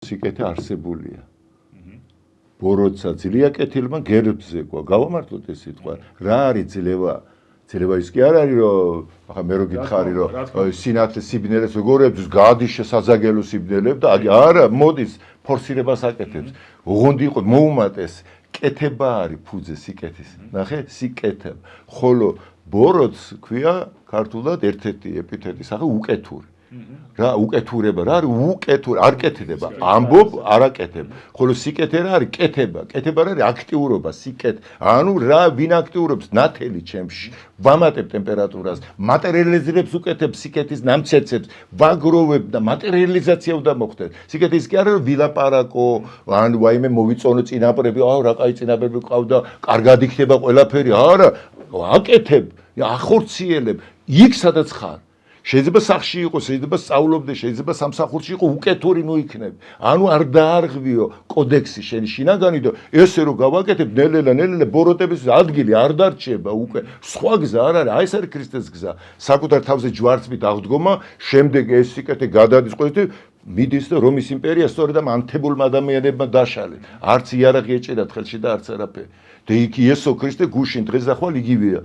სიკეთე არსებულია. ბოროტსა ძლია კეთილმა გერბზე ყვა. გავამართლოთ ეს სიტყვა. რა არის ძლევა? ძლევა ის კი არ არის რომ ახლა მე რო გითხარი რომ სინათლე სიბნელეს როგორებს გადის შესაძაგელო სიბნელებ და არა მოდის ფორსირებას აკეთებს. ოღონდ იყო მოუმატეს კეთება არის ფუძე სიკეთის. ნახე სიკეთე. ხოლო ბოროტს ქვია ქართულად ერთ-ერთი ეპითეტი სახე უკეთური. რა უკეთურება რა არის უკეთური არ კეთდება ამბობ არ აკეთებ ხოლო სიკეთე რა არის კეთება კეთება რა არის აქტიურობა სიკეთ ანუ რა ვინ აქტიურობს ნათელი ჩემში ვამატებ ტემპერატურას მატერიალიზებს უკეთებ სიკეთის ნამცეცებს ვაგროვებ და მატერიალიზაცია უნდა მოხდეს სიკეთის კი არა რომ ვილაპარაკო ან ვაიმე მოვიწონო წინაპრები რა კაი წინაპრები ყავდა კარგად იქნება ყველაფერი არა აკეთებ ახორციელებ იქ სადაც ხარ შეიძლება სახში იყოს, შეიძლება სწავლობდე, შეიძლება სამსახურში იყო უკეთური ნუიქნები. ანუ არ დაარღვიო კოდექსი შენი შინაგანი და ესე რომ გავაკეთებ ნელ-ნელა ბოროტების ადგილი არ დარჩება უკვე. სხვა გზა არ არის, აი ეს არის ქრისტეს გზა. საკუთარ თავზე ჯვარცმით აღდგომა, შემდეგ ეს სიკეთე გადადის ყოველთვის მიდის და რომის იმპერია სწორედ ამ ანთებულმა ადამიანებმა დაშალეს. არც იარაღი ეჭირათ ხელში და არც არაფერი. და იქ იესო ქრისტე გუშინ დღეს და ხვალ იგივეა.